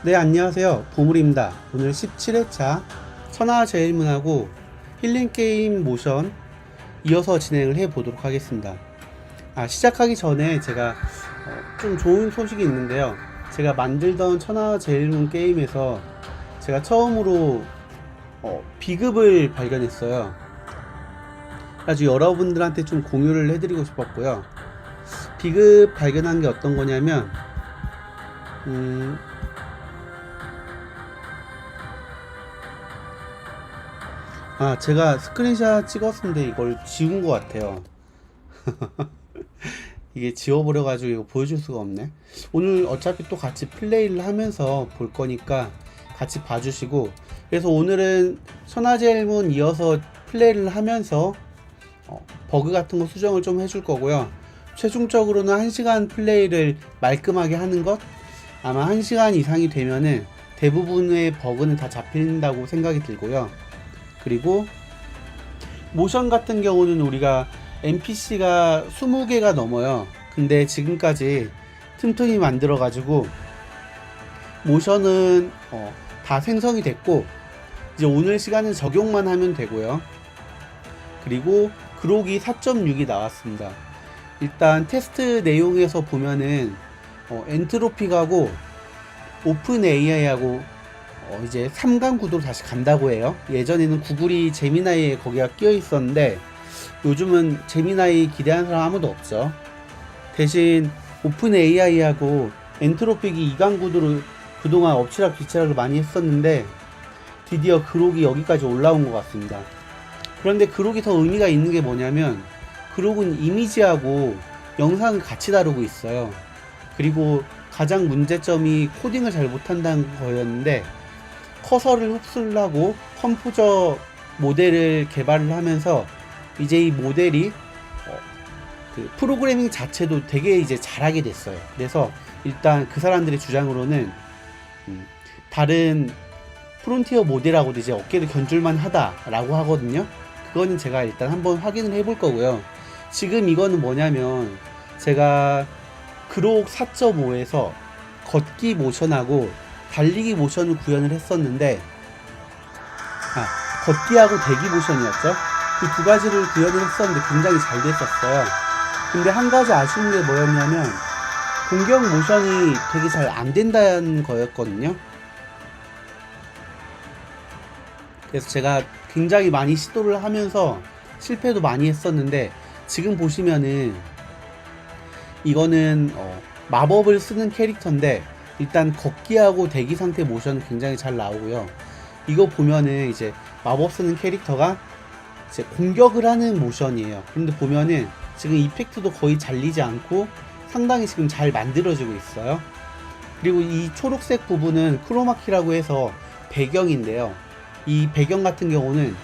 네, 안녕하세요. 보물입니다. 오늘 17회차 천하제일문하고 힐링게임 모션 이어서 진행을 해보도록 하겠습니다. 시작하기 전에 제가 좀 좋은 소식이 있는데요. 제가 만들던 천하제일문 게임에서 제가 처음으로 비급을 발견했어요. 아주 여러분들한테 좀 공유를 해드리고 싶었고요. 비급 발견한 게 어떤 거냐면 제가 스크린샷 찍었는데 이걸 지운 것 같아요. 이게 지워버려가지고 이거 보여줄 수가 없네. 오늘 어차피 또 같이 플레이를 하면서 볼 거니까 같이 봐주시고, 그래서 오늘은 천하제일문 이어서 플레이를 하면서 버그 같은 거 수정을 좀 해줄 거고요. 최종적으로는 1시간 플레이를 말끔하게 하는 것, 아마 1시간 이상이 되면은 대부분의 버그는 다 잡힌다고 생각이 들고요. 그리고 모션 같은 경우는 우리가 NPC가 20개가 넘어요. 근데 지금까지 틈틈이 만들어 가지고 모션은 다 생성이 됐고, 이제 오늘 시간은 적용만 하면 되고요. 그리고 그록이 4.6이 나왔습니다. 일단 테스트 내용에서 보면은 엔트로픽하고 오픈 AI하고 이제 3강 구도로 다시 간다고 해요. 예전에는 구글이 제미나이에 거기가 끼어 있었는데 요즘은 제미나이 기대하는 사람 아무도 없죠. 대신 오픈 AI하고 엔트로픽이 2강 구도로 그동안 엎치락뒤치락을 많이 했었는데 드디어 그록이 여기까지 올라온 것 같습니다. 그런데 그록이 더 의미가 있는 게 뭐냐면, 그록은 이미지하고 영상을 같이 다루고 있어요. 그리고 가장 문제점이 코딩을 잘 못한다는 거였는데, 커서를 흡수를 하고 컴포저 모델을 개발을 하면서 이제 이 모델이 그 프로그래밍 자체도 되게 이제 잘하게 됐어요. 그래서 일단 그 사람들의 주장으로는 다른 프론티어 모델하고도 이제 어깨를 견줄만 하다라고 하거든요. 그거는 제가 일단 한번 확인을 해볼 거고요. 지금 이거는 뭐냐면, 제가 그록 4.5에서 걷기 모션하고 달리기 모션을 구현을 했었는데, 걷기하고 대기 모션이었죠. 그 두 가지를 구현을 했었는데 굉장히 잘 됐었어요. 근데 한 가지 아쉬운 게 뭐였냐면, 공격 모션이 되게 잘 안 된다는 거였거든요. 그래서 제가 굉장히 많이 시도를 하면서 실패도 많이 했었는데, 지금 보시면은 이거는 마법을 쓰는 캐릭터인데 일단 걷기하고 대기 상태 모션은 굉장히 잘 나오고요. 이거 보면은 이제 마법 쓰는 캐릭터가 이제 공격을 하는 모션이에요. 그런데 보면은 지금 이펙트도 거의 잘리지 않고 상당히 지금 잘 만들어지고 있어요. 그리고 이 초록색 부분은 크로마키라고 해서 배경인데요. 이 배경 같은 경우는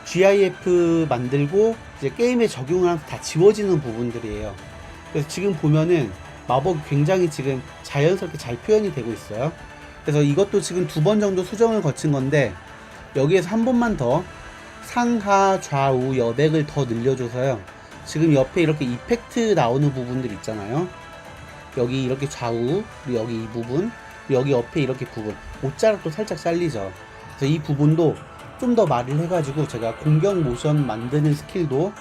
GIF 만들고 이제 게임에 적용을 하면서 다 지워지는 부분들이에요. 그래서 지금 보면은 마법이 굉장히 지금 자연스럽게 잘 표현이 되고 있어요. 그래서 이것도 지금 2번 정도 수정을 거친 건데, 여기에서 한 번만 더 상하 좌우 여백을 더 늘려줘서요. 지금 옆에 이렇게 이펙트 나오는 부분들 있잖아요. 여기 이렇게 좌우, 그리고 여기 이 부분, 그리고 여기 옆에 이렇게 부분, 옷자락도 살짝 잘리죠. 그래서 이 부분도 좀 더 말을 해가지고 제가 공격 모션 만드는 스킬도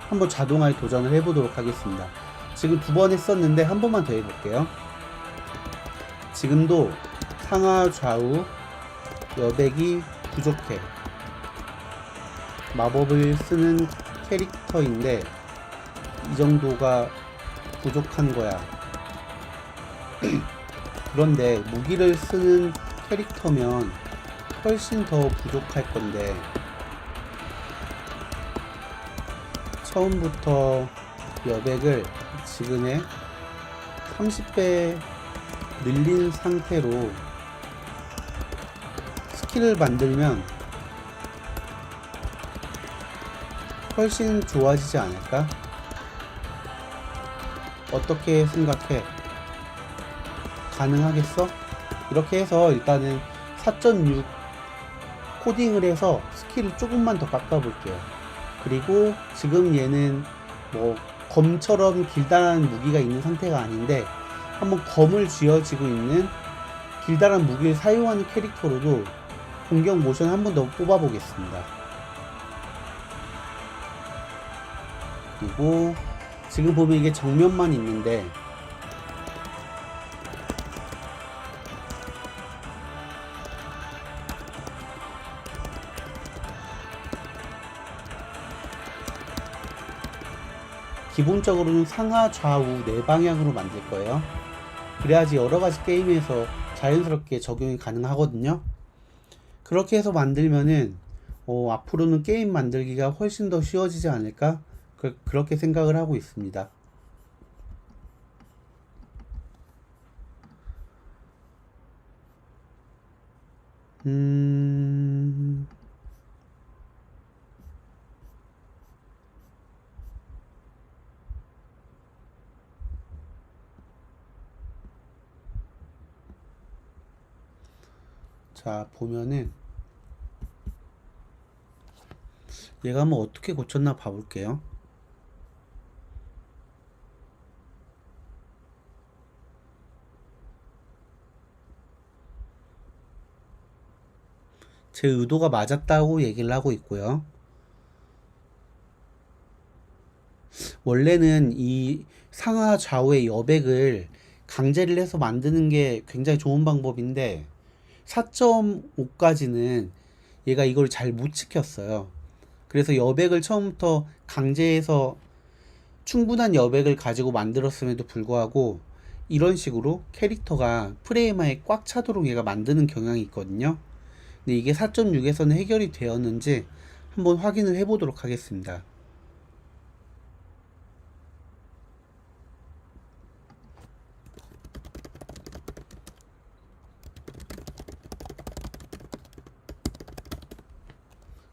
한번 자동화에 도전을 해보도록 하겠습니다. 지금 2번 했었는데 한 번만 더 해볼게요. 지금도 상하 좌우 여백이 부족해. 마법을 쓰는 캐릭터인데 이 정도가 부족한 거야. 그런데 무기를 쓰는 캐릭터면 훨씬 더 부족할 건데, 처음부터 여백을 지금의 30배 늘린 상태로 스킬을 만들면 훨씬 좋아지지 않을까? 어떻게 생각해? 가능하겠어? 이렇게 해서 일단은 4.6 코딩을 해서 스킬을 조금만 더 깎아볼게요. 그리고 지금 얘는 뭐 검처럼 길다란 무기가 있는 상태가 아닌데 한번 검을 쥐어지고 있는 길다란 무기를 사용하는 캐릭터로도 공격 모션 한 번 더 뽑아보겠습니다. 그리고 지금 보면 이게 정면만 있는데 기본적으로는 상하 좌우 네 방향으로 만들 거예요. 그래야지 여러가지 게임에서 자연스럽게 적용이 가능하거든요. 그렇게 해서 만들면은 앞으로는 게임 만들기가 훨씬 더 쉬워지지 않을까 그렇게 생각을 하고 있습니다. 자, 보면은 얘가 한번 어떻게 고쳤나 봐볼게요. 제 의도가 맞았다고 얘기를 하고 있고요. 원래는 이 상하 좌우의 여백을 강제를 해서 만드는 게 굉장히 좋은 방법인데 4.5까지는 얘가 이걸 잘 못 지켰어요. 그래서 여백을 처음부터 강제해서 충분한 여백을 가지고 만들었음에도 불구하고 이런 식으로 캐릭터가 프레임에 꽉 차도록 얘가 만드는 경향이 있거든요. 근데 이게 4.6에서는 해결이 되었는지 한번 확인을 해보도록 하겠습니다.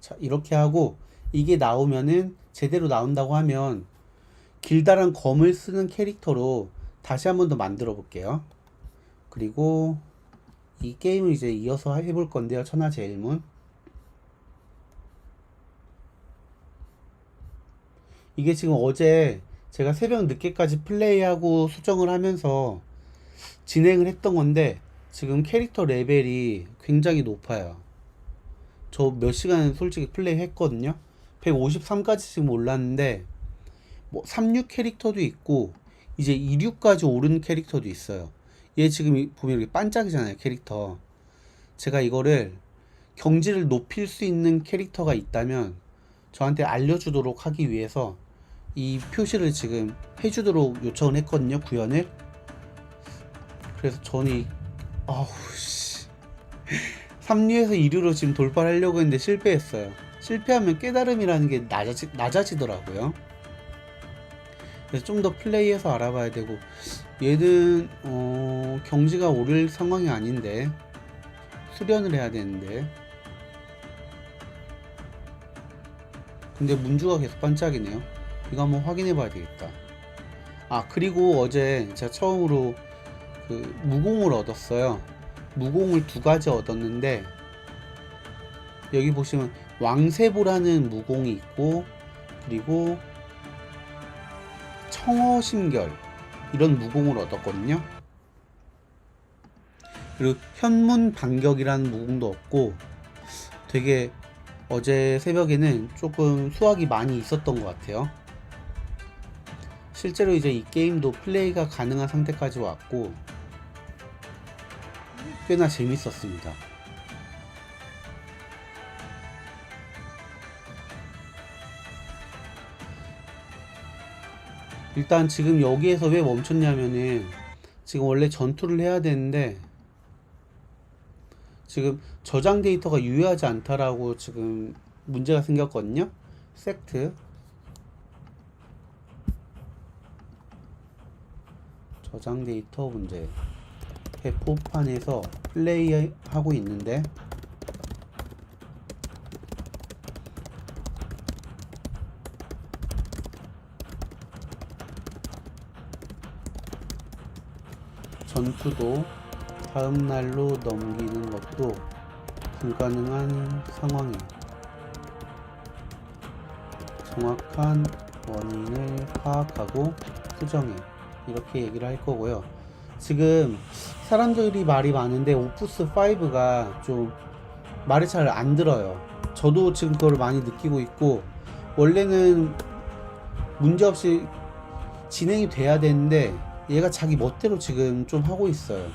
자, 이렇게 하고 이게 나오면은 제대로 나온다고 하면 길다란 검을 쓰는 캐릭터로 다시 한 번 더 만들어 볼게요. 그리고 이 게임을 이제 이어서 해볼 건데요. 천하제일문. 이게 지금 어제 제가 새벽 늦게까지 플레이하고 수정을 하면서 진행을 했던 건데 지금 캐릭터 레벨이 굉장히 높아요. 저 몇 시간 솔직히 플레이 했거든요. 153까지 지금 올랐는데 뭐 36 캐릭터도 있고 이제 26까지 오른 캐릭터도 있어요. 얘 지금 보면 이렇게 반짝이잖아요, 캐릭터. 제가 이거를 경지를 높일 수 있는 캐릭터가 있다면 저한테 알려주도록 하기 위해서 이 표시를 지금 해주도록 요청을 했거든요, 구현을. 그래서 저는 아우 씨 3류에서 2류로 지금 돌파를 하려고 했는데 실패했어요. 실패하면 깨달음이라는 게 낮아지더라고요. 그래서 좀 더 플레이해서 알아봐야 되고 얘는 경지가 오를 상황이 아닌데 수련을 해야 되는데 근데 문주가 계속 반짝이네요. 이거 한번 확인해 봐야 되겠다. 아, 그리고 어제 제가 처음으로 그 무공을 얻었어요. 무공을 2가지 얻었는데 여기 보시면 왕세보라는 무공이 있고 그리고 청어심결 이런 무공을 얻었거든요. 그리고 현문반격이라는 무공도 얻고 되게 어제 새벽에는 조금 수확이 많이 있었던 것 같아요. 실제로 이제 이 게임도 플레이가 가능한 상태까지 왔고 꽤나 재밌었습니다. 일단 지금 여기에서 왜 멈췄냐면은 지금 원래 전투를 해야 되는데 지금 저장 데이터가 유효하지 않다라고 지금 문제가 생겼거든요. 섹트 저장 데이터 문제. 배포판에서 플레이하고 있는데 전투도 다음 날로 넘기는 것도 불가능한 상황에 정확한 원인을 파악하고 수정해 이렇게 얘기를 할 거고요. 지금 사람들이 말이 많은데 오프스 5가 좀 말이 잘 안 들어요. 저도 지금 그걸 많이 느끼고 있고, 원래는 문제없이 진행이 돼야 되는데 얘가 자기 멋대로 지금 좀 하고 있어요.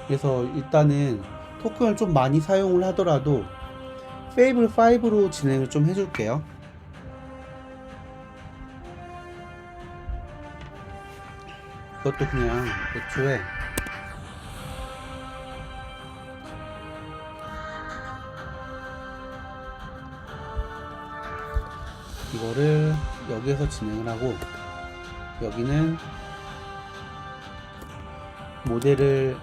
그래서 일단은 토큰을 좀 많이 사용을 하더라도 페이블 5로 진행을 좀 해줄게요. 그것도 그냥 애초에 이거를 여기에서 진행을 하고, 여기는 모델을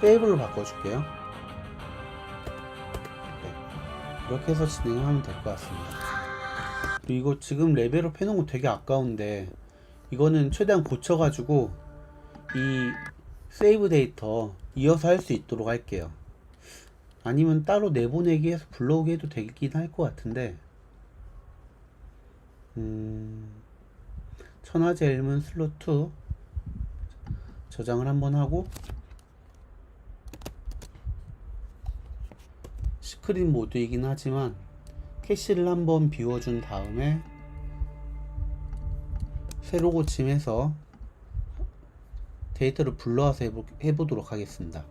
페이블로 바꿔줄게요. 네, 이렇게 해서 진행을 하면 될 것 같습니다. 이거 지금 레벨업 해놓은 거 되게 아까운데, 이거는 최대한 고쳐가지고 이 세이브 데이터 이어서 할 수 있도록 할게요. 아니면 따로 내보내기 해서 불러오게 해도 되긴 할 것 같은데, 천하제 엘문 슬롯 2 저장을 한번 하고, 스크린 모드이긴 하지만 캐시를 한번 비워준 다음에 새로 고침해서 데이터를 불러와서 해보도록 하겠습니다.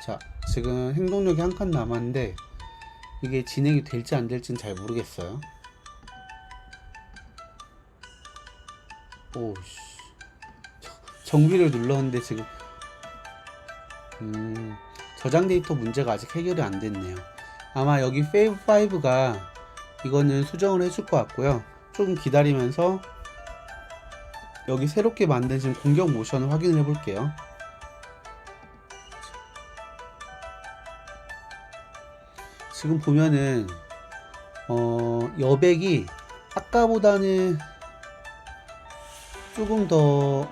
자, 지금 행동력이 한 칸 남았는데 이게 진행이 될지 안 될지는 잘 모르겠어요. 오씨, 정비를 눌렀는데 지금 저장 데이터 문제가 아직 해결이 안 됐네요. 아마 여기 페이브 5가 이거는 수정을 해줄 것 같고요. 조금 기다리면서 여기 새롭게 만든 지금 공격 모션을 확인을 해 볼게요. 지금 보면은 여백이 아까보다는 조금 더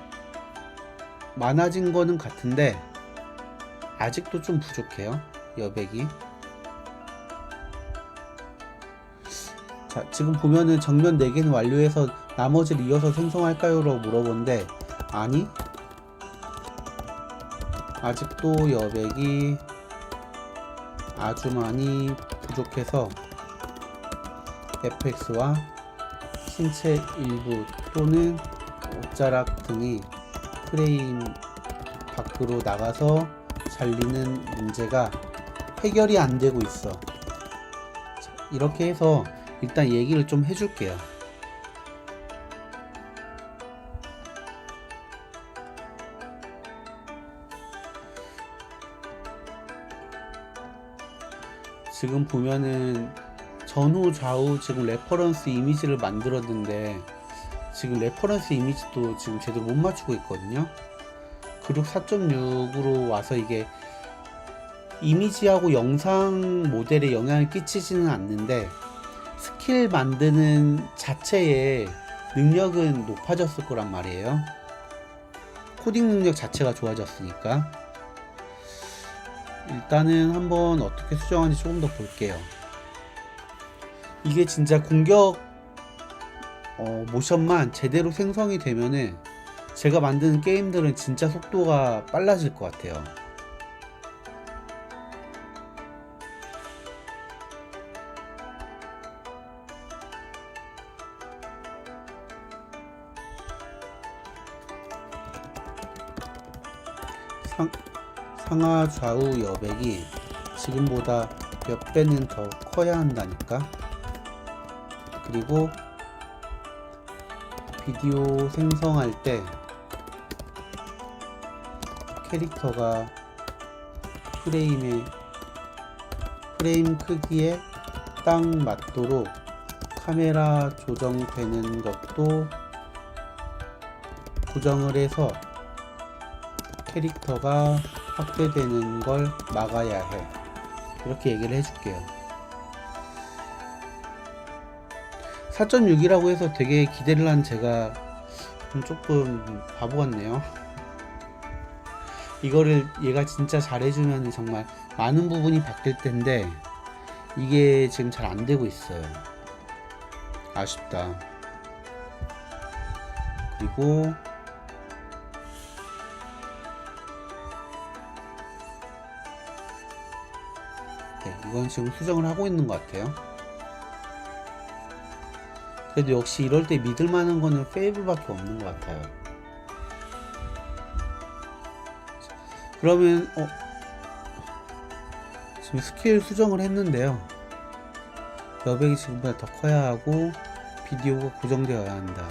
많아진 거는 같은데 아직도 좀 부족해요, 여백이. 자, 지금 보면은 정면 4개는 완료해서 나머지를 이어서 생성할까요? 라고 물어보는데 아니, 아직도 여백이 아주 많이 부족해서 FX와 신체 일부 또는 옷자락 등이 프레임 밖으로 나가서 잘리는 문제가 해결이 안 되고 있어. 자, 이렇게 해서 일단 얘기를 좀 해줄게요. 지금 보면은 전후 좌우 지금 레퍼런스 이미지를 만들었는데 지금 레퍼런스 이미지도 지금 제대로 못 맞추고 있거든요. 그룹 4.6으로 와서 이게 이미지하고 영상 모델에 영향을 끼치지는 않는데 스킬 만드는 자체의 능력은 높아졌을 거란 말이에요. 코딩 능력 자체가 좋아졌으니까. 일단은 한번 어떻게 수정하는지 조금 더 볼게요. 이게 진짜 공격 모션만 제대로 생성이 되면은 제가 만드는 게임들은 진짜 속도가 빨라질 것 같아요. 상하 좌우 여백이 지금보다 몇 배는 더 커야 한다니까. 그리고 비디오 생성할 때 캐릭터가 프레임 크기에 딱 맞도록 카메라 조정되는 것도 고정을 해서 캐릭터가 확대되는 걸 막아야 해. 이렇게 얘기를 해줄게요. 4.6이라고 해서 되게 기대를 한 제가 조금 바보 같네요. 이거를 얘가 진짜 잘해주면 정말 많은 부분이 바뀔 텐데 이게 지금 잘 안되고 있어요. 아쉽다. 그리고 네, 이건 지금 수정을 하고 있는 것 같아요. 그래도 역시 이럴 때 믿을 만한 거는 페이블밖에 없는 것 같아요. 그러면 지금 스케일 수정을 했는데요. 여백이 지금보다 더 커야 하고 비디오가 고정되어야 한다.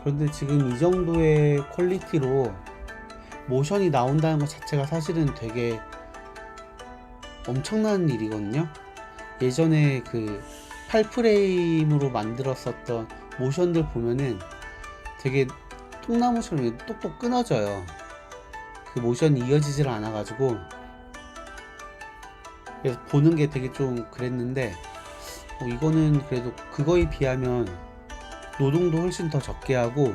그런데 지금 이 정도의 퀄리티로 모션이 나온다는 것 자체가 사실은 되게 엄청난 일이거든요. 예전에 그 8프레임으로 만들었었던 모션들 보면은 되게 통나무처럼 똑똑 끊어져요. 그 모션이 이어지질 않아 가지고, 그래서 보는 게 되게 좀 그랬는데 이거는 그래도 그거에 비하면 노동도 훨씬 더 적게 하고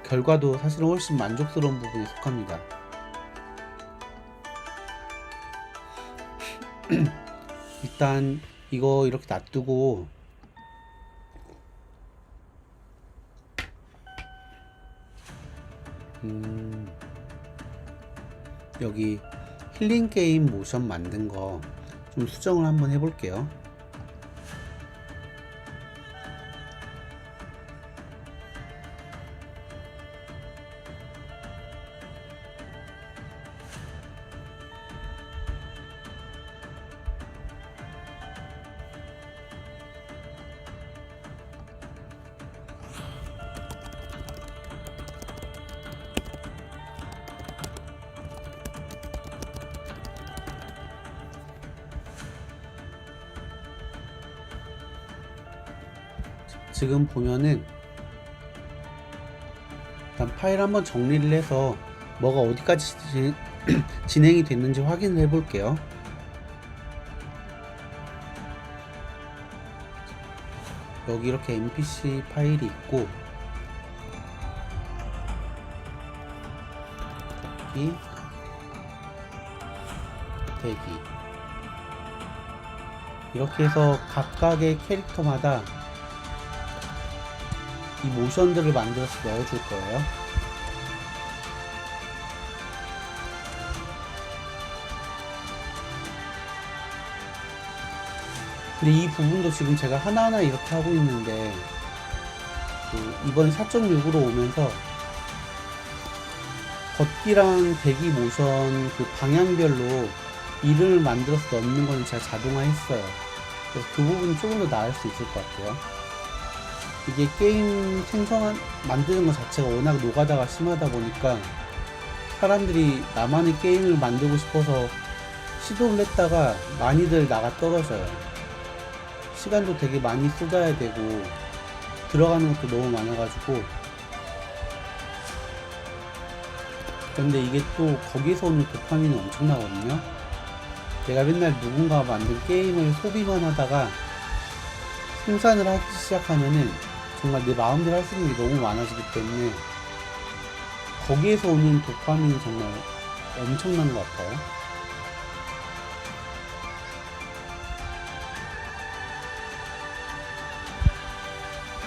결과도 사실은 훨씬 만족스러운 부분에 속합니다. 일단 이거 이렇게 놔두고 여기 힐링 게임 모션 만든 거 좀 수정을 한번 해볼게요. 지금 보면은 일단 파일 한번 정리를 해서 뭐가 어디까지 진행이 됐는지 확인을 해 볼게요. 여기 이렇게 MPC 파일이 있고, 여기 대기, 이렇게 해서 각각의 캐릭터마다 이 모션들을 만들어서 넣어줄 거예요. 근데 이 부분도 지금 제가 하나하나 이렇게 하고 있는데 이번에 4.6으로 오면서 걷기랑 대기 모션 그 방향별로 이름을 만들어서 넣는 건 제가 자동화 했어요. 그래서 그 부분은 조금 더 나을 수 있을 것 같아요. 이게 게임 만드는 것 자체가 워낙 노가다가 심하다 보니까 사람들이 나만의 게임을 만들고 싶어서 시도를 했다가 많이들 나가 떨어져요. 시간도 되게 많이 쏟아야 되고 들어가는 것도 너무 많아가지고. 근데 이게 또 거기서 오는 도파민은 엄청나거든요. 내가 맨날 누군가 만든 게임을 소비만 하다가 생산을 하기 시작하면은 정말 내 마음대로 할 수 있는 게 너무 많아지기 때문에 거기에서 오는 도파민이 정말 엄청난 것 같아요.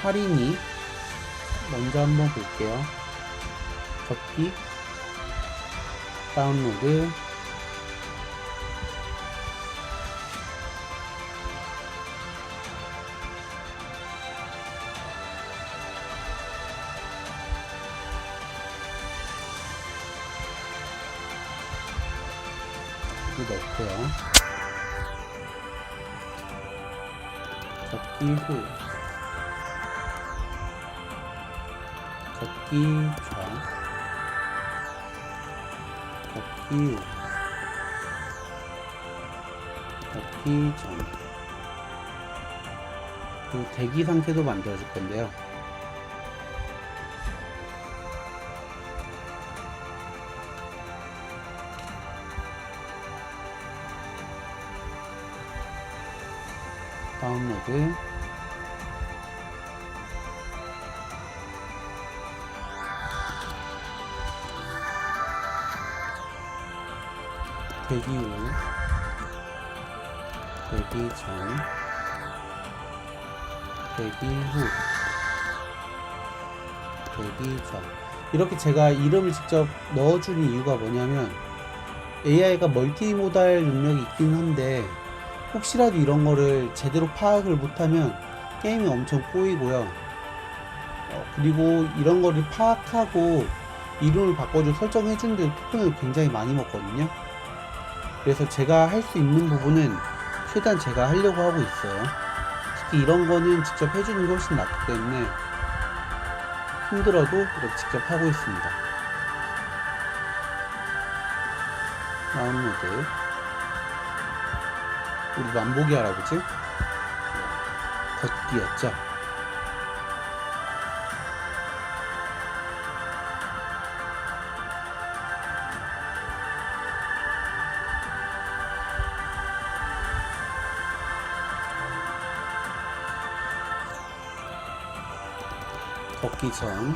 할인이 먼저 한번 볼게요. 접기, 다운로드, 이거 넣고요. 접기 후, 접기 좌, 접기 후, 접기 전. 그리고 대기 상태도 만들어줄 건데요. 다운로드. 대기 후, 대기 전, 대기 후, 대기 전. 이렇게 제가 이름을 직접 넣어준 이유가 뭐냐면 AI가 멀티모달 능력이 있긴 한데 혹시라도 이런 거를 제대로 파악을 못하면 게임이 엄청 꼬이고요. 그리고 이런 거를 파악하고 이름을 바꿔줘 설정해주는데 토큰을 굉장히 많이 먹거든요. 그래서 제가 할 수 있는 부분은 최대한 제가 하려고 하고 있어요. 특히 이런 거는 직접 해주는 게 훨씬 낫기 때문에 힘들어도 이렇게 직접 하고 있습니다. 다운로드. 우리 만보기 할아버지 걷기였죠. 걷기 전,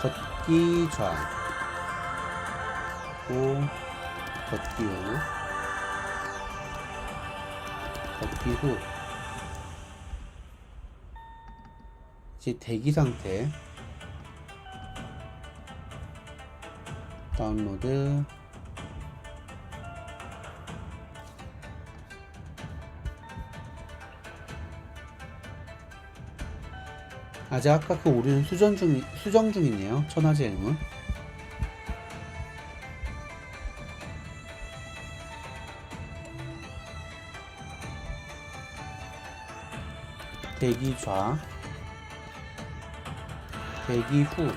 걷기 전, 고 걷기 후, 걷기 후. 이제 대기 상태. 다운로드. 아직 아까 그 오류는 수정 중이네요. 천하제 일문. 대기 좌, 대기 후,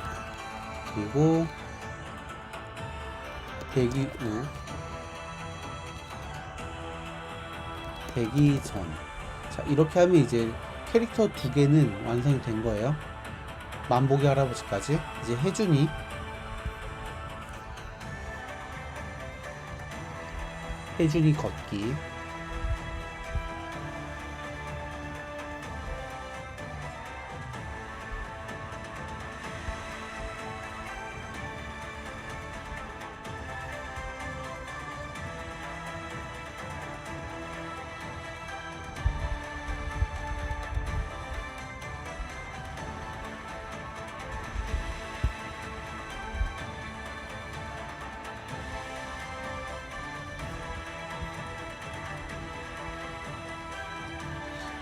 그리고 대기 후, 대기 전. 자, 이렇게 하면 이제 캐릭터 2개는 완성이 된 거예요. 만보기 할아버지까지. 이제 혜준이, 혜준이 걷기.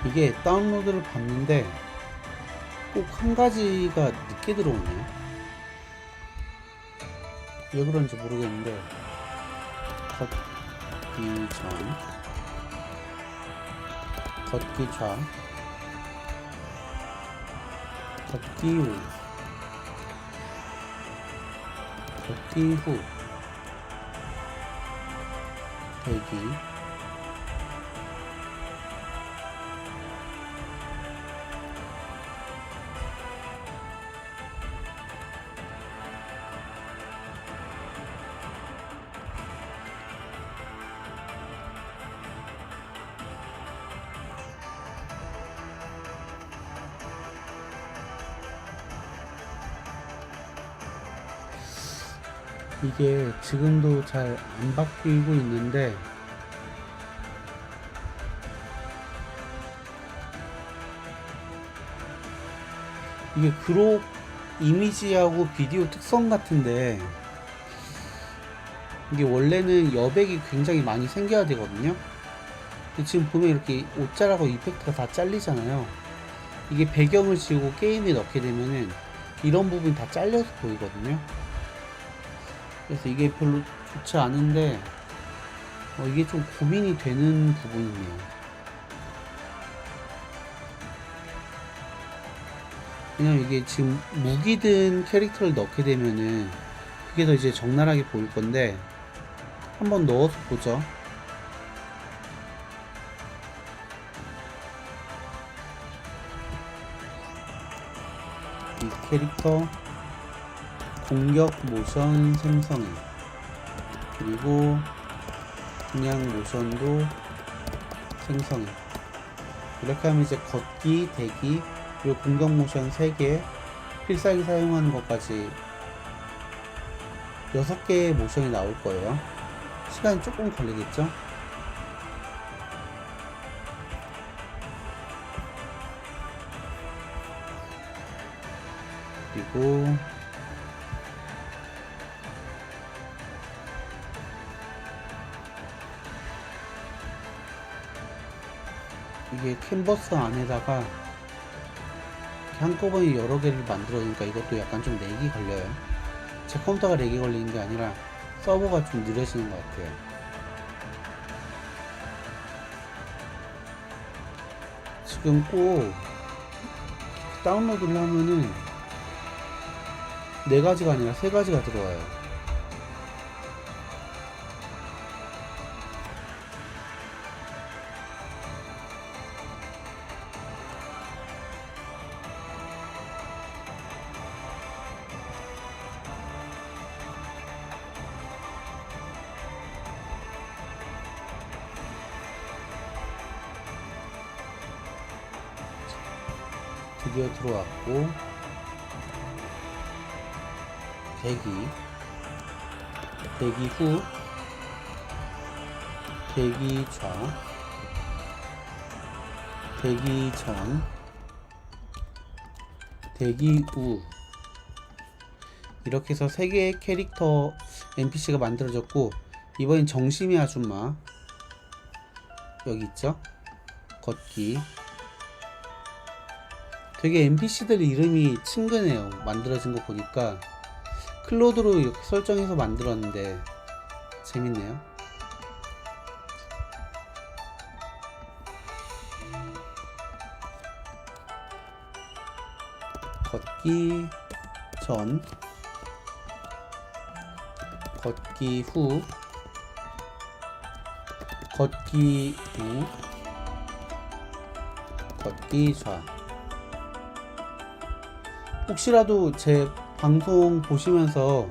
이게 다운로드를 봤는데 꼭 한 가지가 늦게 들어오네요. 왜 그런지 모르겠는데 걷기 전, 걷기 좌, 걷기 후, 걷기 후, 대기. 이게 지금도 잘 안 바뀌고 있는데 이게 그룹 이미지하고 비디오 특성 같은데 이게 원래는 여백이 굉장히 많이 생겨야 되거든요. 근데 지금 보면 이렇게 옷자락하고 이펙트가 다 잘리잖아요. 이게 배경을 지우고 게임에 넣게 되면은 이런 부분이 다 잘려서 보이거든요. 그래서 이게 별로 좋지 않은데 이게 좀 고민이 되는 부분이네요. 왜냐면 이게 지금 무기 든 캐릭터를 넣게 되면은 그게 더 이제 적나라하게 보일 건데 한번 넣어서 보죠. 이 캐릭터 공격 모션 생성이, 그리고 그냥 모션도 생성해. 이렇게 하면 이제 걷기, 대기, 그리고 공격 모션 3개, 필살기 사용하는 것까지 6개의 모션이 나올 거예요. 시간이 조금 걸리겠죠? 그리고 이게 캔버스 안에다가 한꺼번에 여러 개를 만들어니까 이것도 약간 좀 렉이 걸려요. 제 컴퓨터가 렉이 걸리는 게 아니라 서버가 좀 느려지는 것 같아요. 지금 꼭 다운로드를 하면은 4가지가 아니라 3가지가 들어와요. 드디어 들어왔고, 대기 후, 대기 좌, 대기 전, 대기 우. 이렇게 해서 3개의 캐릭터 NPC가 만들어졌고, 이번엔 정심이 아줌마 여기 있죠? 걷기. 되게 NPC들 이름이 친근해요. 만들어진 거 보니까 클로드로 이렇게 설정해서 만들었는데 재밌네요. 걷기 전, 걷기 후, 걷기 후, 걷기 좌. 혹시라도 제 방송 보시면서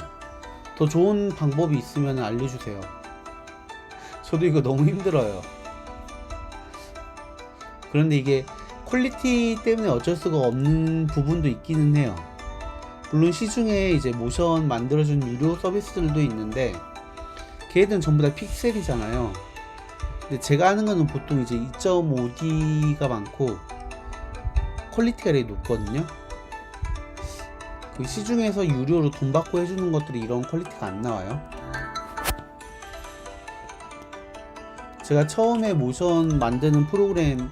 더 좋은 방법이 있으면 알려주세요. 저도 이거 너무 힘들어요. 그런데 이게 퀄리티 때문에 어쩔 수가 없는 부분도 있기는 해요. 물론 시중에 이제 모션 만들어준 유료 서비스들도 있는데 걔들은 전부 다 픽셀이잖아요. 근데 제가 하는 거는 보통 이제 2.5D가 많고 퀄리티가 되게 높거든요. 그 시중에서 유료로 돈 받고 해주는 것들이 이런 퀄리티가 안 나와요. 제가 처음에 모션 만드는 프로그램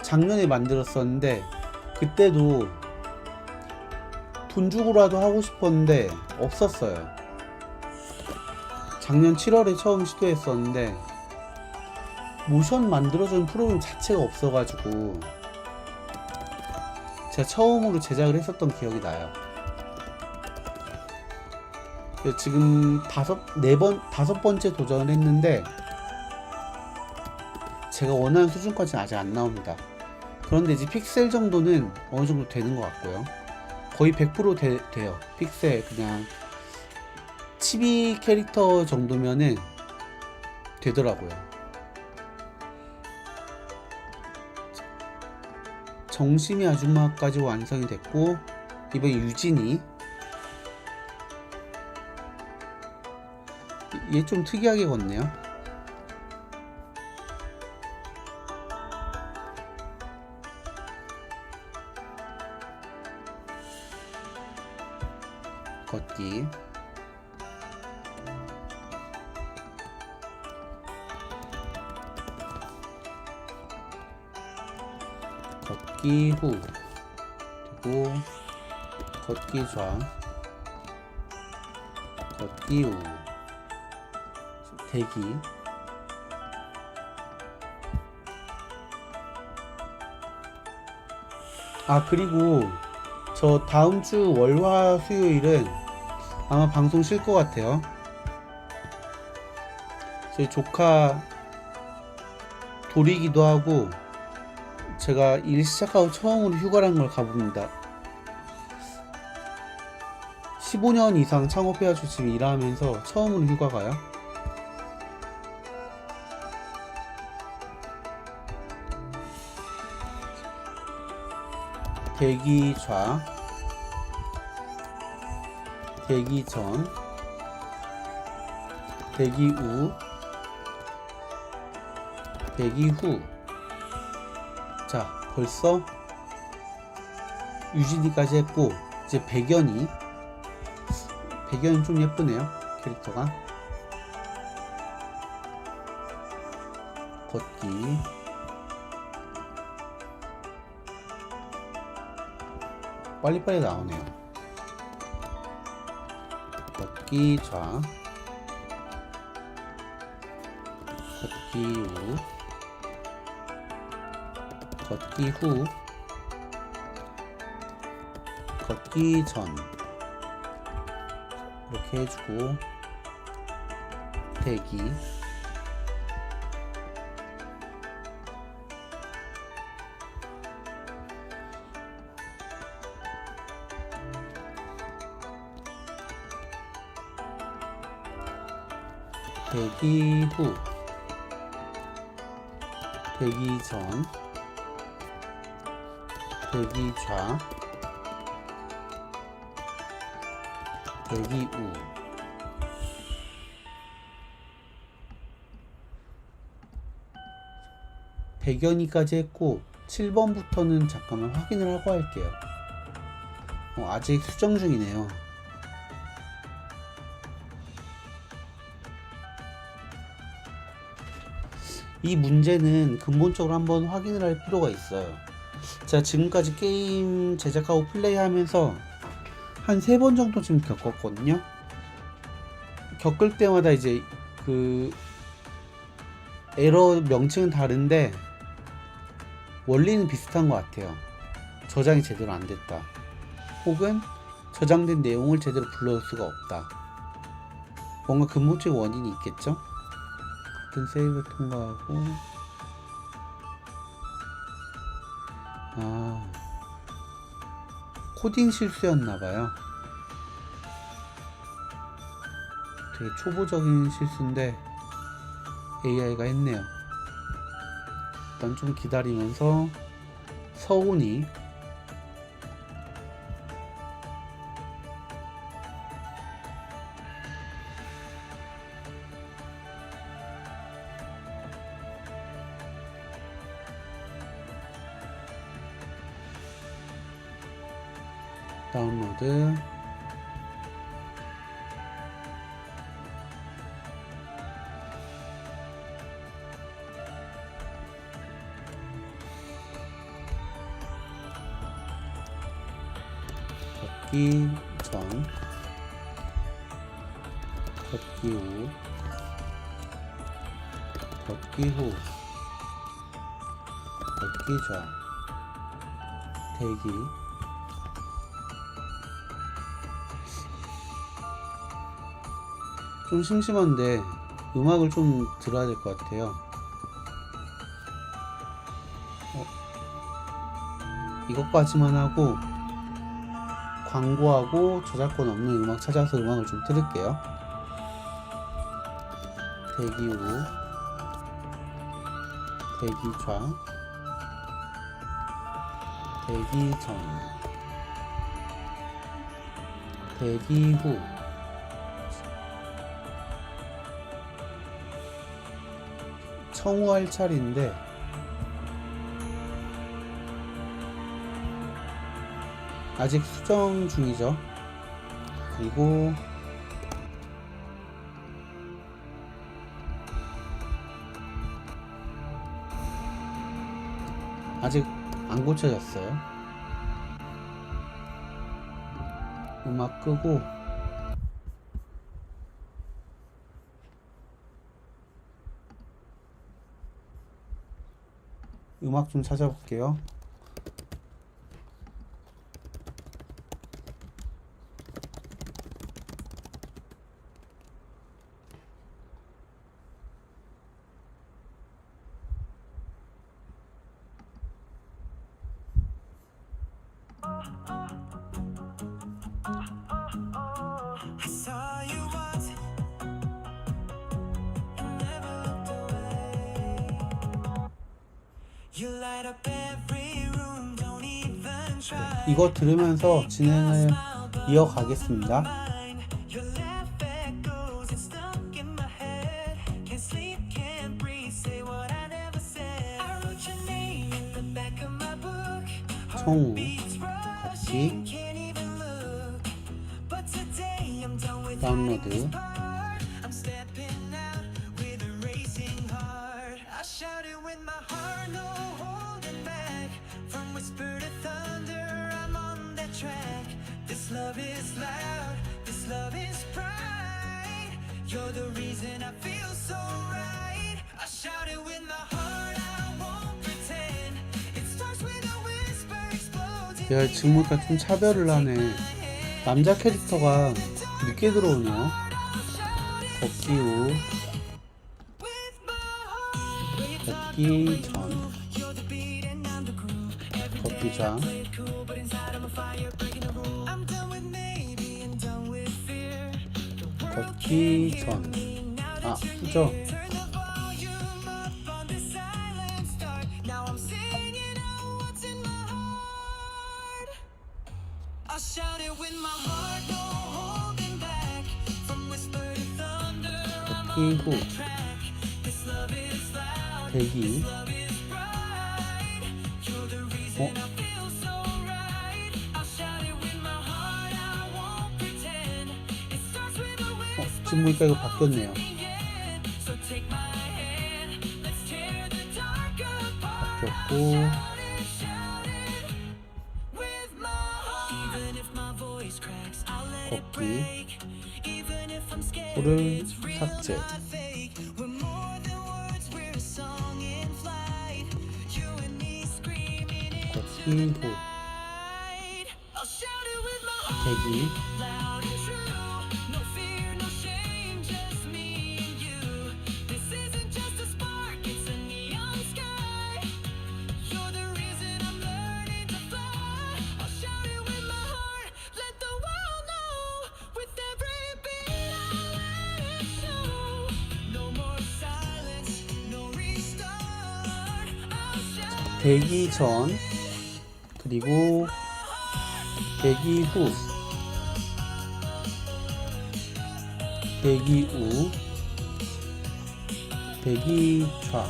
작년에 만들었었는데 그때도 돈 주고라도 하고 싶었는데 없었어요. 작년 7월에 처음 시도했었는데 모션 만들어주는 프로그램 자체가 없어가지고 제가 처음으로 제작을 했었던 기억이 나요. 지금 5번째 도전을 했는데 제가 원하는 수준까지는 아직 안 나옵니다. 그런데 이제 픽셀 정도는 어느 정도 되는 것 같고요. 거의 100% 돼요. 픽셀 그냥 치비 캐릭터 정도면은 되더라고요. 정심이 아줌마까지 완성이 됐고, 이번 유진이 얘 좀 특이하게 걷네요. 걷기, 걷기 후, 그리고 걷기 좌, 걷기 후, 대기, 그리고 저 다음주 월화 수요일은 아마 방송 쉴 것 같아요. 저희 조카 돌이기도 하고 제가 일 시작하고 처음으로 휴가라는 걸 가봅니다. 15년 이상 창업해가지고 지금 일하면서 처음으로 휴가 가요. 대기 좌, 대기 전, 대기 우, 대기 후. 자, 벌써 유진이까지 했고, 이제 백연이 좀 예쁘네요, 캐릭터가. 걷기, 빨리빨리 나오네요. 걷기 좌, 걷기 우, 걷기 후, 걷기 전. 이렇게 해주고, 대기, 대기 후, 대기 전, 대기 좌, 대기 우. 백연이까지 했고 7번부터는 잠깐만 확인을 하고 할게요. 아직 수정 중이네요. 이 문제는 근본적으로 한번 확인을 할 필요가 있어요. 제가 지금까지 게임 제작하고 플레이하면서 한 3번 정도 지금 겪었거든요. 겪을 때마다 이제 그 에러 명칭은 다른데 원리는 비슷한 것 같아요. 저장이 제대로 안 됐다, 혹은 저장된 내용을 제대로 불러올 수가 없다. 뭔가 근본적인 원인이 있겠죠? 같은 세이브 통과하고, 코딩 실수였나봐요. 되게 초보적인 실수인데 AI가 했네요. 일단 좀 기다리면서 서운히 다운로드, 걷기 전, 걷기 후, 걷기 후, 걷기 좌, 대기, 좀 심심한데 음악을 좀 들어야 될 것 같아요. 이것까지만 하고 광고하고 저작권 없는 음악 찾아서 음악을 좀 들을게요. 대기 후, 대기 좌, 대기 전, 대기 후. 청우할 차례인데 아직 수정 중이죠. 그리고 아직 안 고쳐졌어요. 음악 끄고 음악 좀 찾아볼게요. You light up every room, don't even 이거 들으면서 진행을 이어가겠습니다. 청우, 걷기, 다운로드, love is loud, this love is pride. You're the reason I feel so right. I shout it with my heart, I won't pretend. It starts with a whisper, explodes. 얘가 지금 보니까 좀 차별을 하네. 남자 캐릭터가 늦게 들어오네요. 걷기 후, 걷기 전, 걷기 전, 걷기 전. 아, 후죠. 걷기 후, 대기. 지금 보니까 이거 바뀌었네요. 바뀌었고, 걷기 후를 삭제. 걷기 후, 대기. 대기 전, 그리고 대기 후, 대기 후, 대기 좌.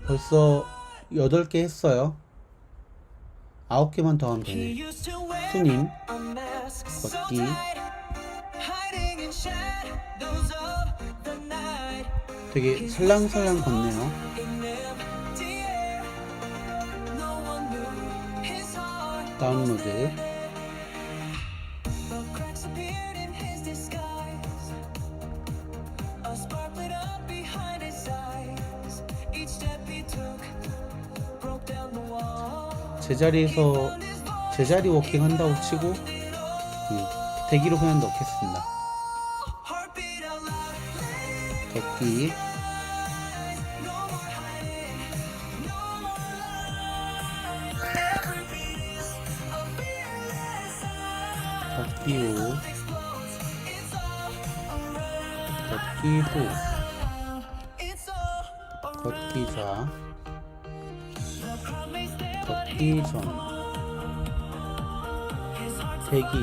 벌써 8개 했어요. 9개만 더 하면 되네. 손님, 걷기, 되게 살랑살랑 걷네요. 다운로드, 제자리 워킹 한다고 치고 대기로 그냥 넣겠습니다. 걷기, 걷기 후, 걷기 후, 걷기 좌, 걷기 전, 대기,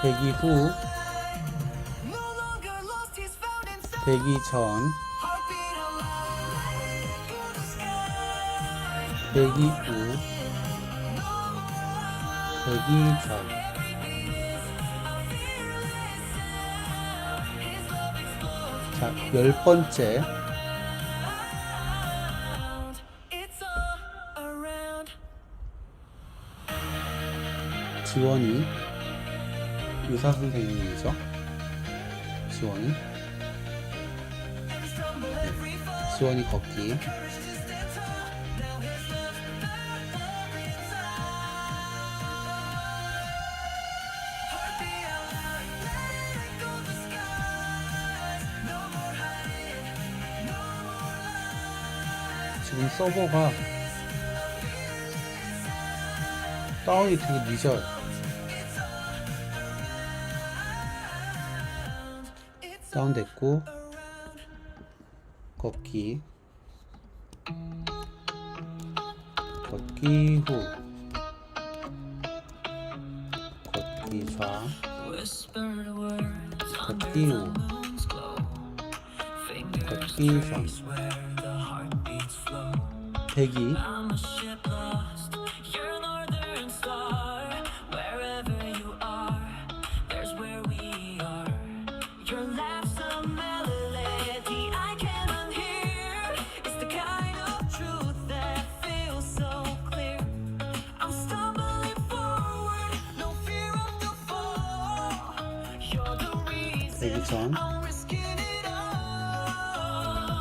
대기 후, 대기 전, 대기 후, 대기 전. 자, 10번째. 지원이 의사 선생님이죠. 지원이 걷기, 지금 서버가 다운이 되게 늦어요. 다운됐고, 걷기 후, 걷기 좌, 걷기 후, 걷기 좌, 대기, 대기 전,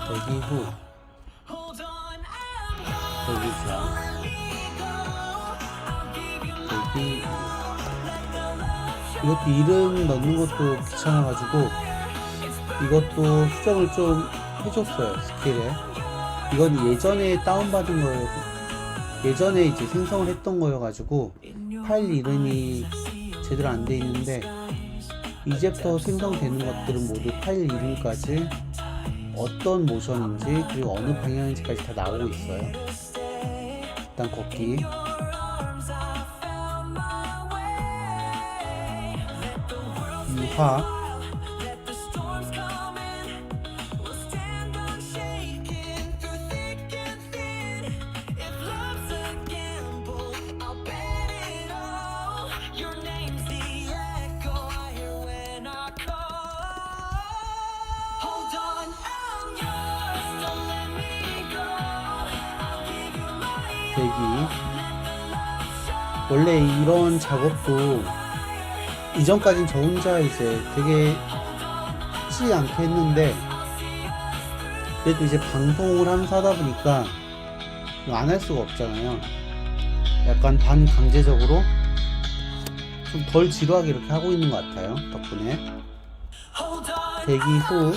대기 후, 대기 좌, 대기 후. 이것도 이름 넣는 것도 귀찮아가지고 이것도 수정을 좀 해줬어요. 스킬에. 이건 예전에 다운받은 거예요. 예전에 이제 생성을 했던 거여가지고 파일 이름이 제대로 안 돼 있는데, 이제부터 생성되는 것들은 모두 파일 이름까지 어떤 모션인지 그리고 어느 방향인지까지 다 나오고 있어요. 일단 걷기, 유화, 대기. 원래 이런 작업도 이전까진 저 혼자 이제 되게 쉽지 않게 했는데, 그래도 이제 방송을 하면서 하다 보니까 안 할 수가 없잖아요. 약간 반강제적으로 좀 덜 지루하게 이렇게 하고 있는 것 같아요, 덕분에. 대기 후,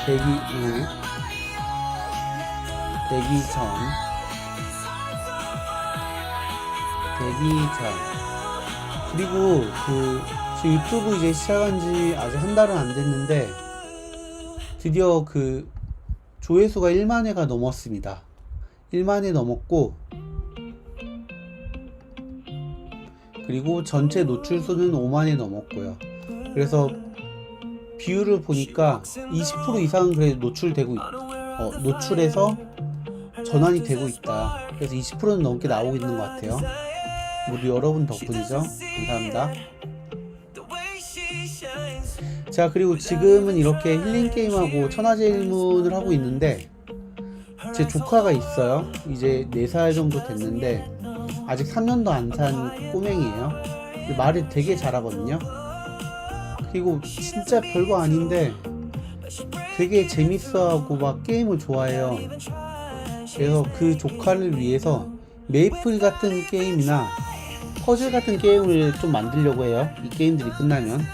대기 후, 대기 전, 대기 전. 그리고 저 유튜브 이제 시작한 지 아직 한 달은 안 됐는데, 드디어 조회수가 1만회가 넘었습니다. 1만회 넘었고, 그리고 전체 노출수는 5만회 넘었고요. 그래서 비율을 보니까 20% 이상은 그래도 노출해서 전환이 되고 있다. 그래서 20%는 넘게 나오고 있는 것 같아요. 모두 여러분 덕분이죠. 감사합니다. 자, 그리고 지금은 이렇게 힐링 게임하고 천하제 일문을 하고 있는데, 제 조카가 있어요. 이제 4살 정도 됐는데 아직 3년도 안 산 꼬맹이에요. 말을 되게 잘하거든요. 그리고 진짜 별거 아닌데 되게 재밌어하고 막 게임을 좋아해요. 그래서 그 조카를 위해서 메이플 같은 게임이나 퍼즐 같은 게임을 좀 만들려고 해요. 이 게임들이 끝나면.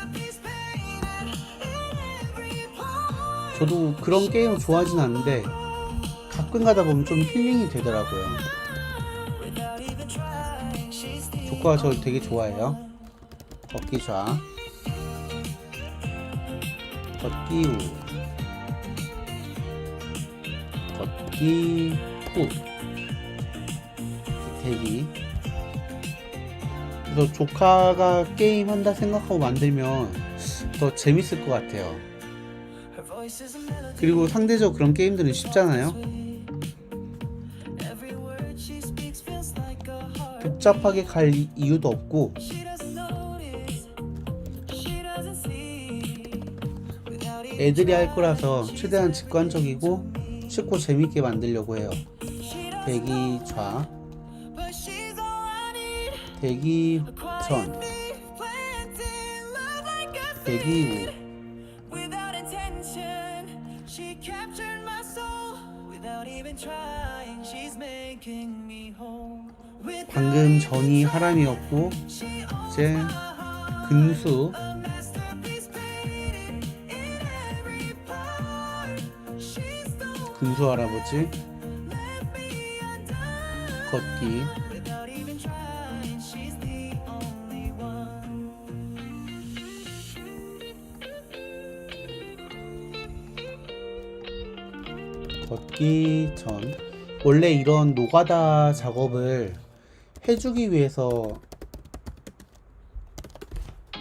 저도 그런 게임을 좋아하진 않는데 가끔 가다 보면 좀 힐링이 되더라고요. 조카가 저를 되게 좋아해요. 걷기 좌, 걷기 후, 걷기 후, 대기. 그래서 조카가 게임 한다 생각하고 만들면 더 재밌을 것 같아요. 그리고 상대적으로 그런 게임들은 쉽잖아요. 복잡하게 갈 이유도 없고, 애들이 할 거라서 최대한 직관적이고 쉽고 재밌게 만들려고 해요. 대기 좌, 대기 전, 대기 후. 방금 전이 하람이었고 이제 근수, 근수 할아버지, 걷기, 걷기 전. 원래 이런 노가다 작업을 해주기 위해서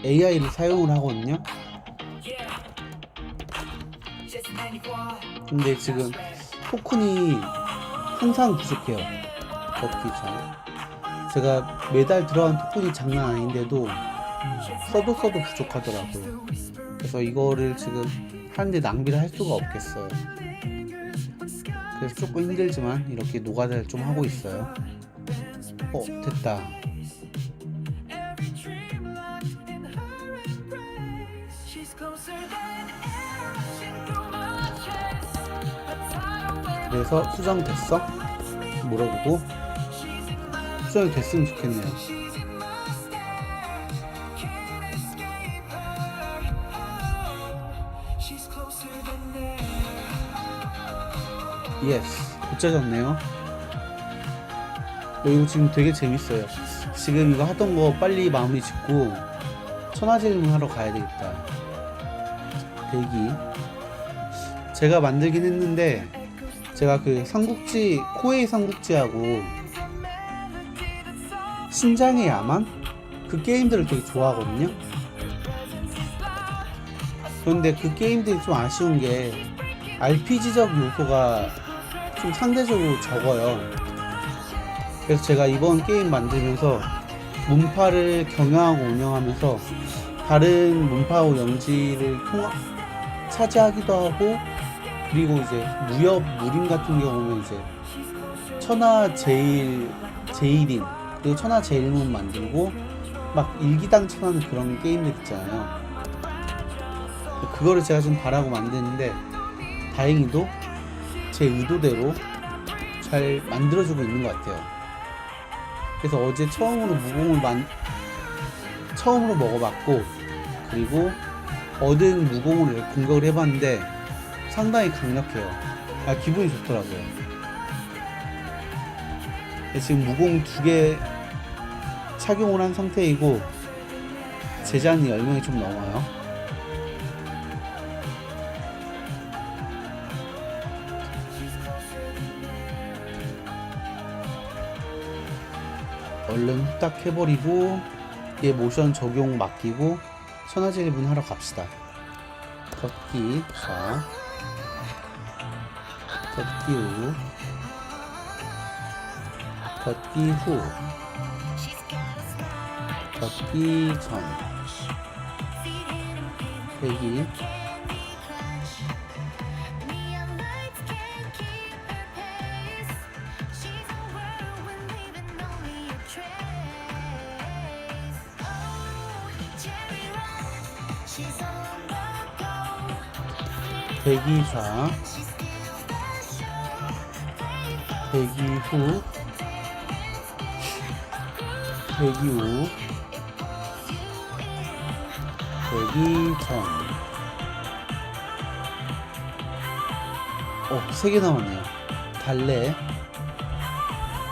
AI를 사용을 하거든요. 근데 지금 토큰이 항상 부족해요. 걷기 전. 제가 매달 들어간 토큰이 장난 아닌데도 써도 부족하더라고요. 그래서 이거를 지금 하는데 낭비를 할 수가 없겠어요. 그래서 조금 힘들지만 이렇게 노가다를 좀 하고 있어요. 됐다. 그래서 수정됐어? 물어보고 수정이 됐으면 좋겠네요. 예스, 고쳐졌네요. 이거 지금 되게 재밌어요. 지금 이거 하던 거 빨리 마무리 짓고 천하제일문 하러 가야 되겠다. 대기. 제가 만들긴 했는데 제가 그 삼국지, 코에이 삼국지하고 신장의 야망? 그 게임들을 되게 좋아하거든요. 그런데 그 게임들이 좀 아쉬운 게 RPG적 요소가 좀 상대적으로 적어요. 그래서 제가 이번 게임 만들면서 문파를 경영하고 운영하면서 다른 문파하고 연지를 차지하기도 하고, 그리고 이제 무협 무림 같은 경우는 이제 천하제일인 그리고 천하제일문 만들고 막 일기당천하는 그런 게임들 있잖아요. 그거를 제가 좀 바라고 만드는데 다행히도 제 의도대로 잘 만들어주고 있는 것 같아요. 그래서 어제 처음으로 무공을 처음으로 먹어봤고, 그리고 얻은 무공을 공격을 해봤는데 상당히 강력해요. 기분이 좋더라고요. 지금 무공 2개 착용을 한 상태이고 제자는 10명이 좀 넘어요. 얼른 후딱 해버리고 얘 모션 적용 맡기고 천하제일문 하러 갑시다. 걷기 자, 걷기 후, 걷기 후, 걷기 전, 대기, 대기 자, 대기 후, 대기 후, 대기 전. 3개 남았네요. 달래,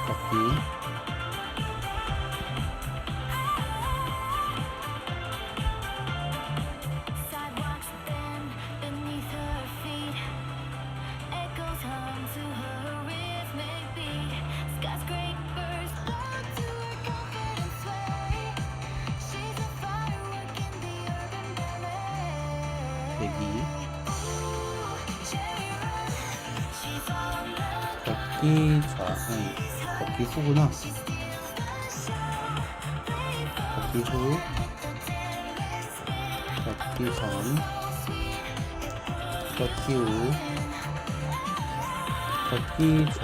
걷기, 대기, 걷기 자, 걷기 후구나. 걷기 후, 걷기 전, 걷기 후, 걷기 자,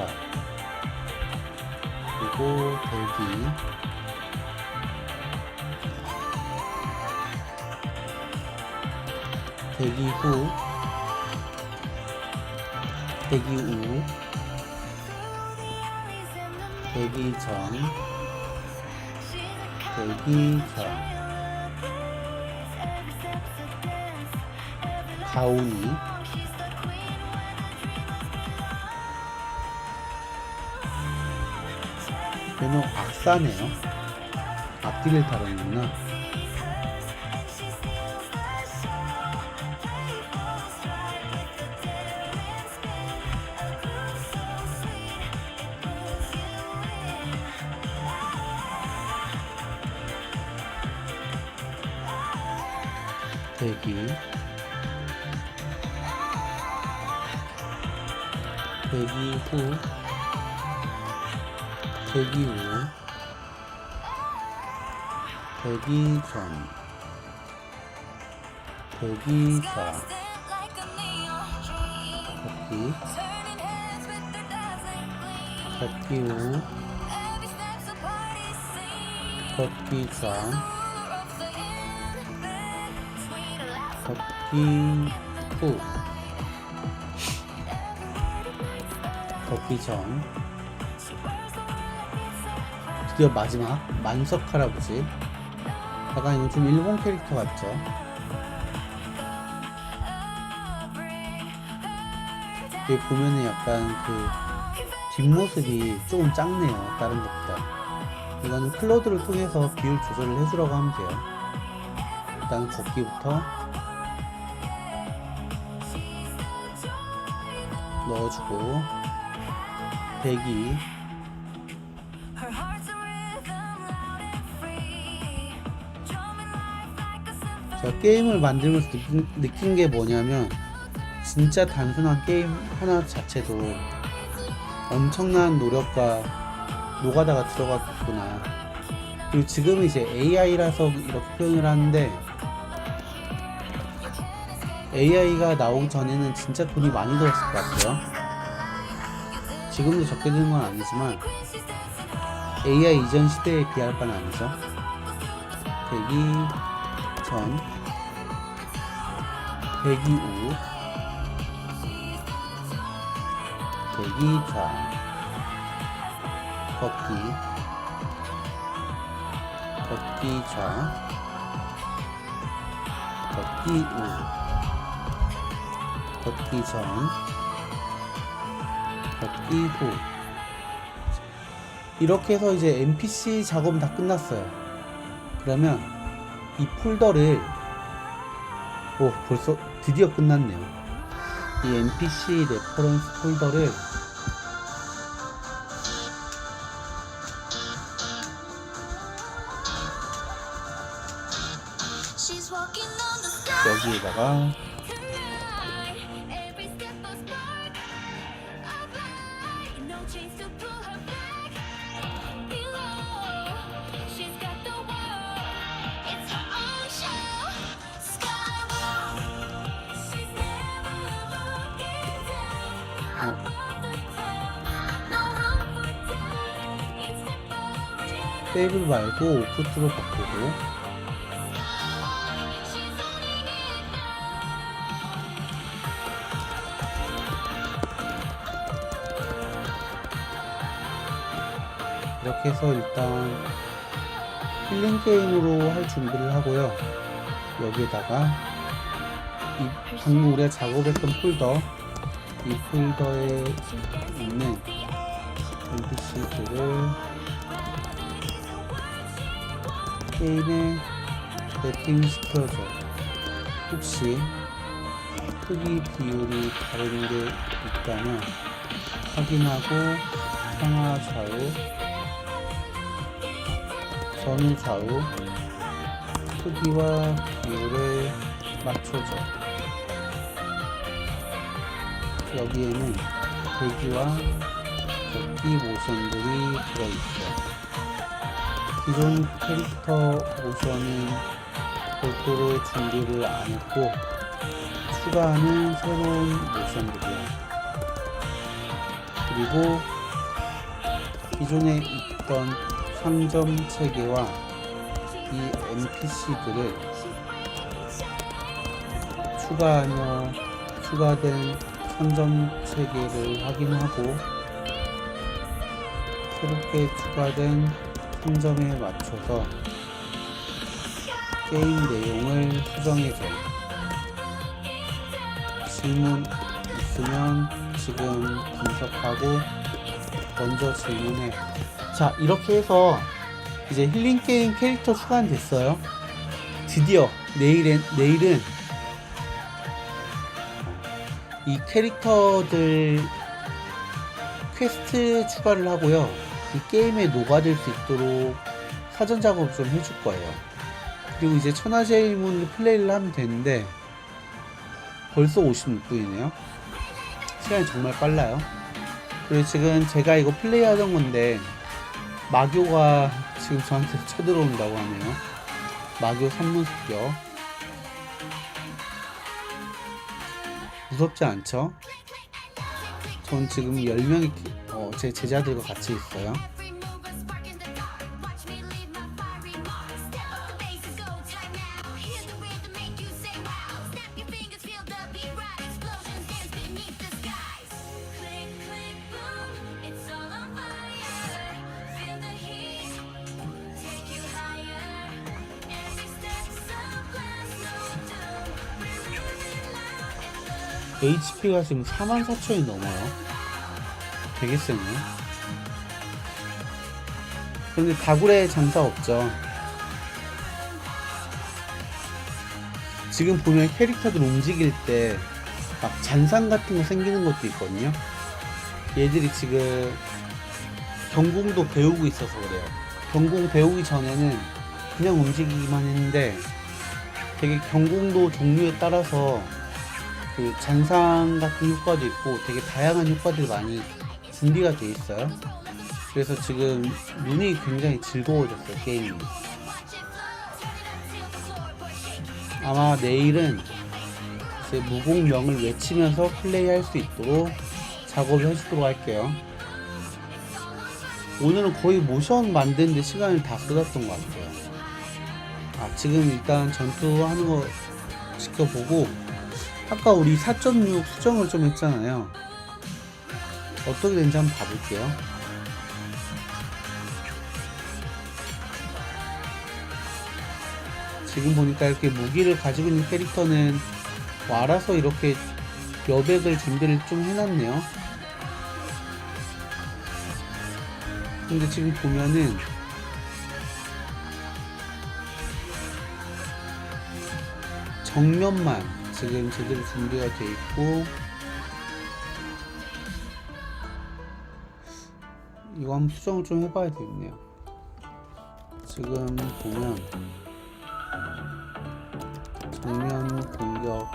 그리고 대기, 대기 후, 대기 후, 대기 전, 대기 전, 가온이, 얘는 악사네요. 악기를 다루는구나. 대기 후 대기 후 대기 전 대기 사 걷기 걷기 후 걷기 전 걷기 후 걷기 전 드디어 마지막 만석 할아버지. 약간 이거 좀 일본 캐릭터 같죠? 여기 보면은 약간 그 뒷모습이 조금 작네요, 다른 것보다. 이거는 클로드를 통해서 비율 조절을 해주라고 하면 돼요. 일단 걷기부터 넣어주고 대기 제가 게임을 만들면서 느낀 게 뭐냐면 진짜 단순한 게임 하나 자체도 엄청난 노력과 노가다가 들어갔구나. 그리고 지금은 이제 AI라서 이렇게 표현을 하는데 AI가 나오기 전에는 진짜 돈이 많이 들었을 것 같아요. 지금도 적게 드는 건 아니지만 AI 이전 시대에 비할 바는 아니죠. 대기 전, 대기 후, 대기 좌, 걷기, 걷기 좌, 걷기 후, 걷기 전, 걷기 후. 이렇게 해서 이제 NPC 작업은 다 끝났어요. 그러면 이 폴더를 벌써 드디어 끝났네요. 이 NPC 레퍼런스 폴더를 여기에다가 세이브 말고 오프트로 바꾸고 이렇게 해서 일단 힐링 게임으로 할 준비를 하고요. 여기에다가 이 방금 우리가 작업했던 폴더, 이 폴더에 있는 NPC들을 게임에 랩핑시켜줘. 혹시 크기 비율이 다른 게 있다면 확인하고 상하 좌우, 전후 좌우 크기와 비율을 맞춰줘. 여기에는 대기와 걷기 모션들이 들어있어요. 기존 캐릭터 모션은 별도로 준비를 안 했고 추가하는 새로운 모션들이에요. 그리고 기존에 있던 상점 체계와 이 NPC들을 추가하며 추가된 상점 체계를 확인하고 새롭게 추가된 상점에 맞춰서 게임 내용을 수정해줘. 질문 있으면 지금 분석하고 먼저 질문해. 자, 이렇게 해서 이제 힐링 게임 캐릭터 추가는 됐어요. 드디어 내일은 이 캐릭터들 퀘스트 추가를 하고요. 이 게임에 녹아들 수 있도록 사전 작업을 좀 해줄 거예요. 그리고 이제 천하제일문을 플레이를 하면 되는데 벌써 56분이네요. 시간이 정말 빨라요. 그리고 지금 제가 이거 플레이 하던 건데 마교가 지금 저한테 쳐들어온다고 하네요. 마교 3문 습격. 무섭지 않죠? 전 지금 10명의 제 제자들과 같이 있어요. HP가 지금 44,000이 넘어요. 되게 세네. 그런데 다굴에 장사 없죠. 지금 보면 캐릭터들 움직일 때 막 잔상 같은 거 생기는 것도 있거든요. 얘들이 지금 경공도 배우고 있어서 그래요. 경공 배우기 전에는 그냥 움직이기만 했는데 되게 경공도 종류에 따라서 그 잔상 같은 효과도 있고 되게 다양한 효과들이 많이 준비가 돼 있어요. 그래서 지금 눈이 굉장히 즐거워졌어요, 게임이. 아마 내일은 이제 무공명을 외치면서 플레이할 수 있도록 작업을 해주도록 할게요. 오늘은 거의 모션 만드는데 시간을 다 쏟았던 것 같아요. 지금 일단 전투하는 거 지켜보고, 아까 우리 4.6 수정을 좀 했잖아요. 어떻게 되는지 한번 봐볼게요. 지금 보니까 이렇게 무기를 가지고 있는 캐릭터는 뭐 알아서 이렇게 여백을 준비를 좀 해놨네요. 근데 지금 보면은 정면만 지금 제대로 준비가 돼 있고, 이거 한번 수정을 좀 해봐야 되겠네요. 지금 보면 정면 공격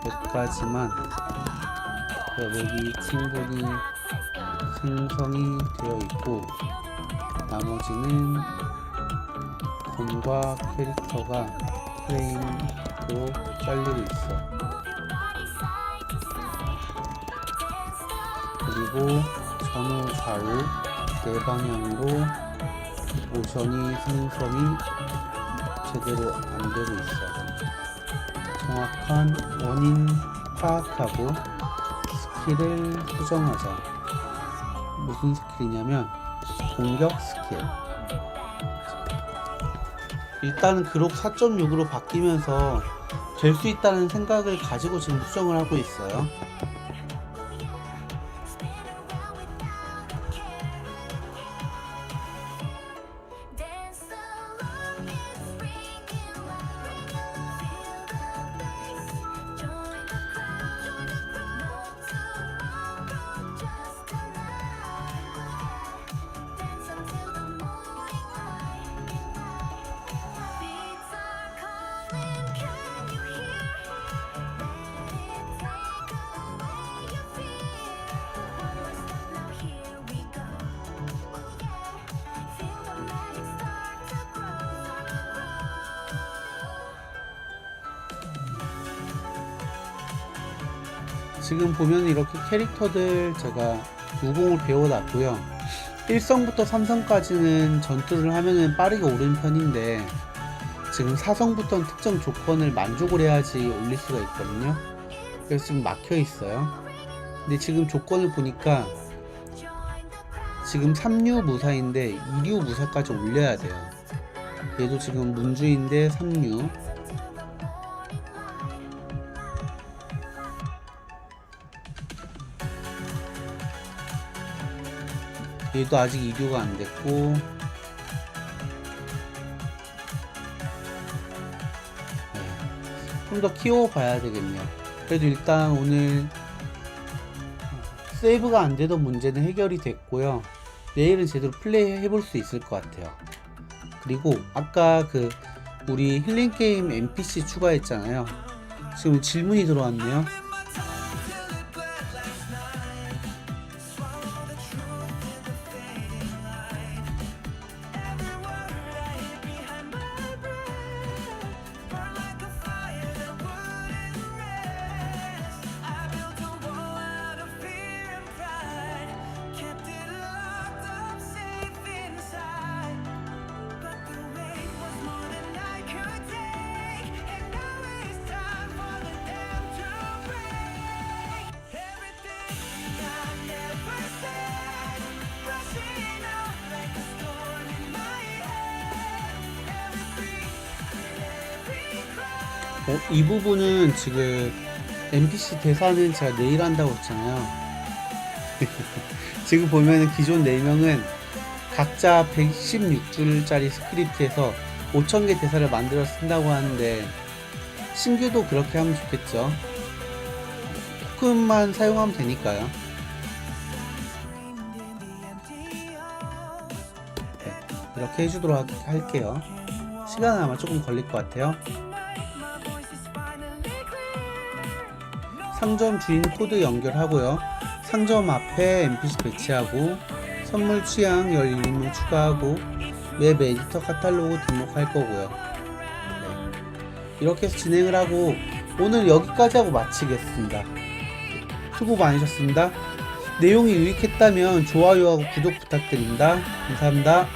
여기까지만 여백이 충분히 생성이 되어 있고, 나머지는 본과 캐릭터가 프레임으로 잘리고 있어. 그리고 전후 좌우 네 방향으로 모션이 생성이 제대로 안 되고 있어. 정확한 원인 파악하고 스킬을 수정하자. 무슨 스킬이냐면 공격 스킬. 일단은 그록 4.6으로 바뀌면서 될 수 있다는 생각을 가지고 지금 수정을 하고 있어요. 지금 보면 이렇게 캐릭터들 제가 무공을 배워놨고요. 1성부터 3성까지는 전투를 하면은 빠르게 오르는 편인데, 지금 4성부터는 특정 조건을 만족을 해야지 올릴 수가 있거든요. 그래서 지금 막혀 있어요. 근데 지금 조건을 보니까 지금 3류 무사인데 2류 무사까지 올려야 돼요. 얘도 지금 문주인데 3류. 얘도 아직 이류가 안 됐고, 좀 더 키워봐야 되겠네요. 그래도 일단 오늘 세이브가 안 되던 문제는 해결이 됐고요. 내일은 제대로 플레이 해볼 수 있을 것 같아요. 그리고 아까 그 우리 힐링 게임 NPC 추가했잖아요. 지금 질문이 들어왔네요. 이 부분은 지금 NPC 대사는 제가 내일 한다고 했잖아요. 지금 보면 기존 4명은 각자 116줄짜리 스크립트에서 5000개 대사를 만들어 쓴다고 하는데, 신규도 그렇게 하면 좋겠죠. 토큰만 사용하면 되니까요. 네, 이렇게 해주도록 할게요. 시간은 아마 조금 걸릴 것 같아요. 상점 주인 코드 연결하고요. 상점 앞에 NPC 배치하고, 선물 취향 11명 추가하고, 웹 에디터 카탈로그 등록할 거고요. 네. 이렇게 해서 진행을 하고 오늘 여기까지 하고 마치겠습니다. 수고 많으셨습니다. 내용이 유익했다면 좋아요하고 구독 부탁드립니다. 감사합니다.